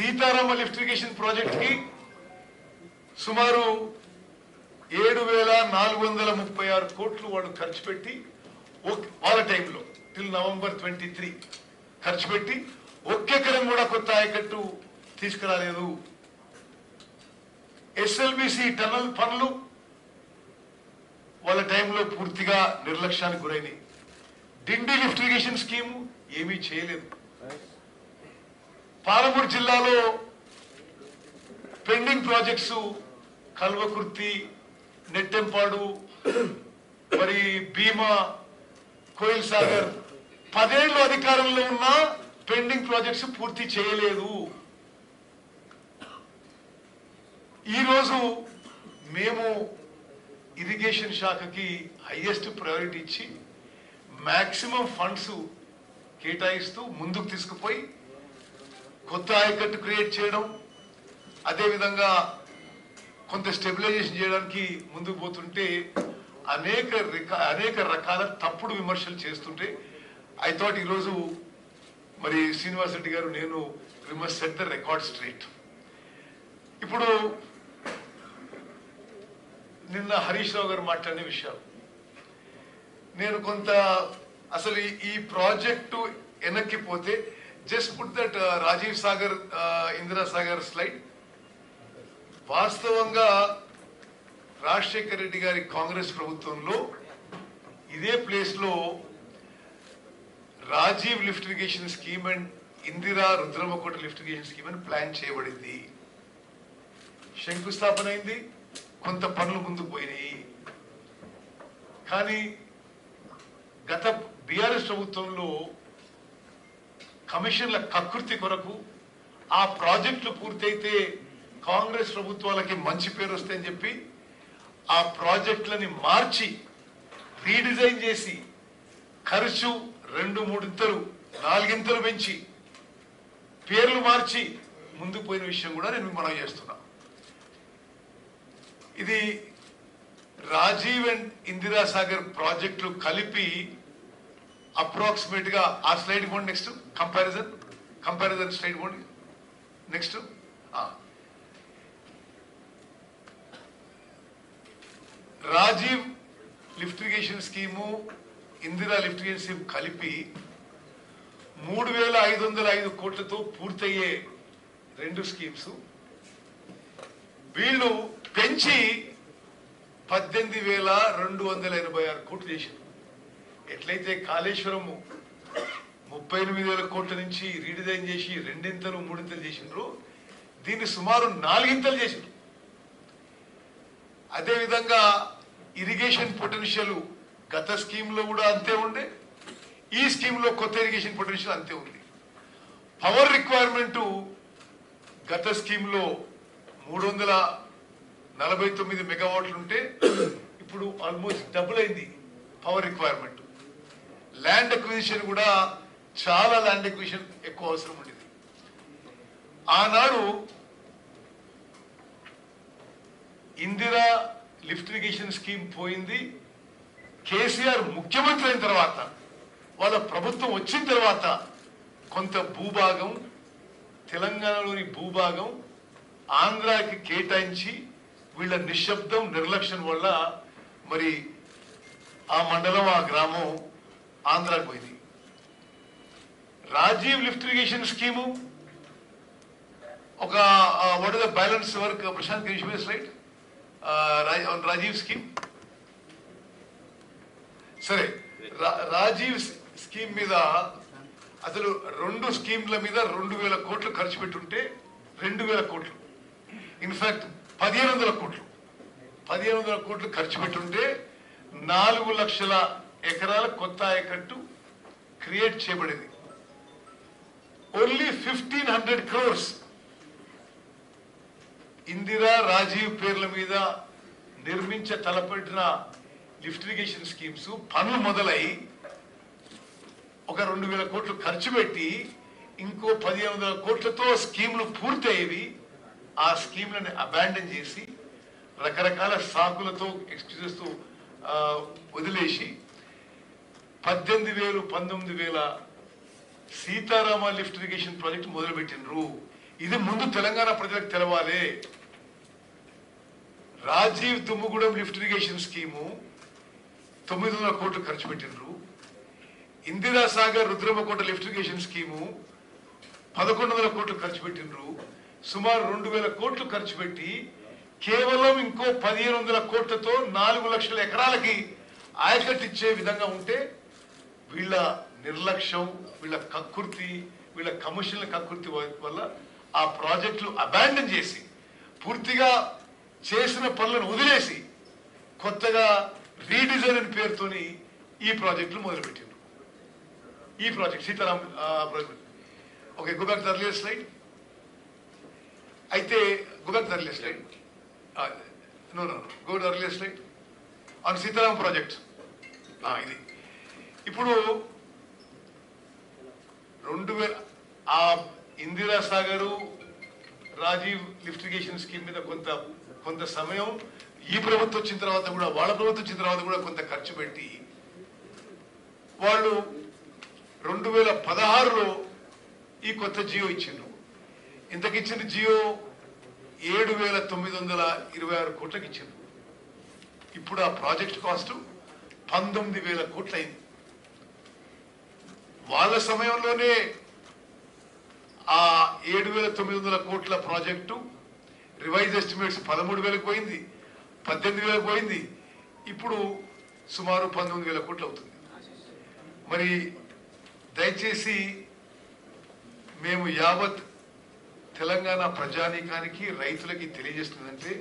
Sitarama lift irrigation project కి సుమారు 7,436 కోట్లు వాళ్ళు ఖర్చు పెట్టి వాళ్ళ టైంలో టిల్ నవంబర్ 23 ఖర్చు పెట్టి ఒక్కెకరం కూడా కొత్త ఆయకట్టు తీసుకురాలేదు. ఎస్ఎల్బిసి టనల్ పనులు వాళ్ళ టైంలో పూర్తిగా నిర్లక్ష్యానికి గురైనాయి. డిండి లిఫ్ట్ ఇరిగేషన్ స్కీము ఏమీ చేయలేదు. పాలమూరు జిల్లాలో పెండింగ్ ప్రాజెక్ట్స్ కల్వకుర్తి, నెట్టెంపాడు, మరి భీమా, కోయిల్ సాగర్ 10 ఏళ్ళు అధికారంలో ఉన్న పెండింగ్ ప్రాజెక్ట్స్ పూర్తి చేయలేదు. ఈరోజు మేము ఇరిగేషన్ శాఖకి హైయెస్ట్ ప్రయారిటీ ఇచ్చి మాక్సిమం ఫండ్స్ కేటాయిస్తూ ముందుకు తీసుకుపోయి కొత్త ఆయకట్టు క్రియేట్ చేయడం, అదేవిధంగా కొంత స్టెబిలైజేషన్ చేయడానికి ముందుకు పోతుంటే అనేక రకాల తప్పుడు విమర్శలు చేస్తుంటే ఐ థాట్ ఈరోజు మరి శ్రీనివాస్ రెడ్డి గారు నేను we must set the record straight. ఇప్పుడు నిన్న హరీష్ రావు గారు మాట్లాడిన విషయాలు నేను కొంత అసలు ఈ ప్రాజెక్టు వెనక్కి పోతే just put that Rajiv Sagar Indira Sagar slide. వాస్తవంగా రాజశేఖర రెడ్డి గారి కాంగ్రెస్ ప్రభుత్వంలో ఇదే ప్లేస్ లో Rajiv lift irrigation scheme and Indira Rudramakota lift irrigation scheme అని ప్లాన్ చేయబడింది. శంకుస్థాపన అయింది, కొంత పనులు ముందుకు పోయినాయి. కానీ గత బీఆర్ఎస్ ప్రభుత్వంలో కమిషన్ల కకృతి కొరకు ఆ ప్రాజెక్టులు పూర్తయితే కాంగ్రెస్ ప్రభుత్వాలకి మంచి పేరు వస్తాయని చెప్పి ఆ ప్రాజెక్టులని మార్చి రీడిజైన్ చేసి ఖర్చు 2-3 ఇంతలు 4 ఇంతలు పెంచి పేర్లు మార్చి ముందుకు పోయిన విషయం కూడా నేను మనవి చేస్తున్నా. ఇది రాజీవ్ అండ్ ఇందిరా సాగర్ ప్రాజెక్టులు కలిపి అప్రాక్సిమేట్ గా ఆ స్లైడ్ పోండి. నెక్స్ట్ కంపారిజన్ స్లైడ్ పోండి. Next Rajiv lift irrigation scheme, Indira lift irrigation scheme కలిపి 3,505 కోట్లతో పూర్తయ్యే 2 స్కీమ్స్ వీళ్ళు పెంచి 18,286 కోట్లు చేశారు. ఎట్లయితే కాళేశ్వరము 38,000 కోట్ల నుంచి రీడిజైన్ చేసి 2 ఇంతలు 3 ఇంతలు చేసిండ్రు, దీన్ని సుమారు 4 ఇంతలు చేసిండ్రు. అదేవిధంగా ఇరిగేషన్ పొటెన్షియల్ గత స్కీమ్ లో కూడా అంతే ఉండే, ఈ స్కీమ్ లో కొత్త ఇరిగేషన్ పొటెన్షియల్ అంతే ఉంది. పవర్ రిక్వైర్మెంట్ గత స్కీమ్ లో 349 మెగావాట్లు ఉంటే ఇప్పుడు ఆల్మోస్ట్ డబుల్ అయింది పవర్ రిక్వైర్మెంట్. ల్యాండ్ అక్విజిషన్ కూడా చాలా ల్యాండ్ అక్విజిషన్ ఎక్కువ అవసరం ఉండేది. ఆనాడు ఇందిరా లిఫ్ట్ ఇరిగేషన్ స్కీమ్ పోయింది. కేసీఆర్ ముఖ్యమంత్రి అయిన తర్వాత, వాళ్ళ ప్రభుత్వం వచ్చిన తర్వాత కొంత భూభాగం, తెలంగాణలోని భూభాగం ఆంధ్రాకి కేటాయించి వీళ్ళ నిశ్శబ్దం నిర్లక్ష్యం వల్ల మరి ఆ మండలం, ఆ గ్రామం ఆంధ్రాకి పోయింది. రాజీవ్ లిఫ్ట్ ఇరిగేషన్ స్కీము ఒక what is the balance work Prashant Kishor right Rajiv scheme. సరే, రాజీవ్ స్కీమ్ మీద అసలు 2 స్కీమ్ల మీద 2,000 కోట్లు ఖర్చు పెట్టుంటే 2,000 కోట్లు, ఇన్ఫాక్ట్ 1,500 కోట్లు 1,500 కోట్లు ఖర్చు పెట్టుంటే 4 లక్షల ఎకరాల కొత్త ఆయకట్టు క్రియేట్ చేయబడింది. ఓన్లీ 1,500 crores ఇందిరా, రాజీవ్ పేర్ల మీద నిర్మించ తలపెట్టిన లిఫ్ట్ ఇరిగేషన్ స్కీమ్స్ పనులు మొదలై ఒక 2,000 కోట్లు ఖర్చు పెట్టి ఇంకో 1,500 కోట్లతో స్కీములు పూర్తయ్యేవి. ఆ స్కీమ్లను అబాండన్ చేసి రకరకాల సాకులతో ఎక్స్క్యూజెస్ వదిలేసి 18,000 19,000 సీతారామ లిఫ్ట్ ఇరిగేషన్ ప్రాజెక్ట్ మొదలుపెట్టినరు. ఇది ముందు తెలంగాణ ప్రజలకు తెలవాలి. Rajiv Dummugudem lift irrigation scheme 900 కోట్లు ఖర్చు పెట్టినరు. Indira Sagar Rudramakota lift irrigation scheme 1100 కోట్లు ఖర్చు పెట్టినరు. సుమారు 2000 కోట్లు ఖర్చు పెట్టి కేవలం ఇంకో 1500 కోట్లతో 4 లక్షల ఎకరాలకి ఆయకట్టిచ్చే విధంగా ఉంటే వీళ్ళ నిర్లక్ష్యం, వీళ్ళ కక్కుర్తి, వీళ్ళ కమిషన్ల కక్కుర్తి వల్ల ఆ ప్రాజెక్టులు అబాండన్ చేసి పూర్తిగా చేసిన పనులను వదిలేసి కొత్తగా రీడిజైన్ అని పేరుతోని ఈ ప్రాజెక్టులు మొదలుపెట్టారు. ఈ project Sitaram project. Okay, go back to the earlier slide. అయితే go back to the earlier slide. No go to the earlier slide on Sitaram project. ఇది ఇప్పుడు 2000 ఆ Indira Sagar Rajiv lift irrigation scheme మీద కొంత సమయం ఈ ప్రభుత్వం వచ్చిన తర్వాత కూడా, వాళ్ళ ప్రభుత్వం వచ్చిన తర్వాత కూడా కొంత ఖర్చు పెట్టి వాళ్ళు 2016లో ఈ కొత్త జియో ఇచ్చిండ్రు. ఇంతకిచ్చిన జియో 7,926 కోట్లకి ఇచ్చిండ్రు. ఇప్పుడు ఆ ప్రాజెక్ట్ కాస్ట్ 19,000 కోట్లు అయింది. వాళ్ళ సమయంలోనే ఆ 7,900 కోట్ల ప్రాజెక్టు రివైజ్ ఎస్టిమేట్స్ 13,000 పోయింది, 18,000 పోయింది, ఇప్పుడు సుమారు 19,000 కోట్లు అవుతుంది. మరి దయచేసి మేము యావత్ తెలంగాణ ప్రజానీకానికి, రైతులకి తెలియజేస్తుందంటే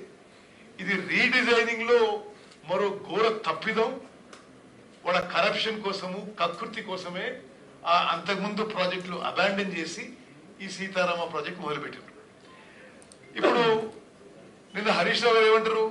ఇది రీడిజైనింగ్ లో మరో ఘోర తప్పిదం. వాళ్ళ కరప్షన్ కోసము, కకృతి కోసమే అంతకుముందు ప్రాజెక్టులు అబాండన్ చేసి ఈ సీతారామ ప్రాజెక్ట్ మొదలుపెట్టారు. ఇప్పుడు నిన్న హరీష్ రావు గారు ఏమంటారు,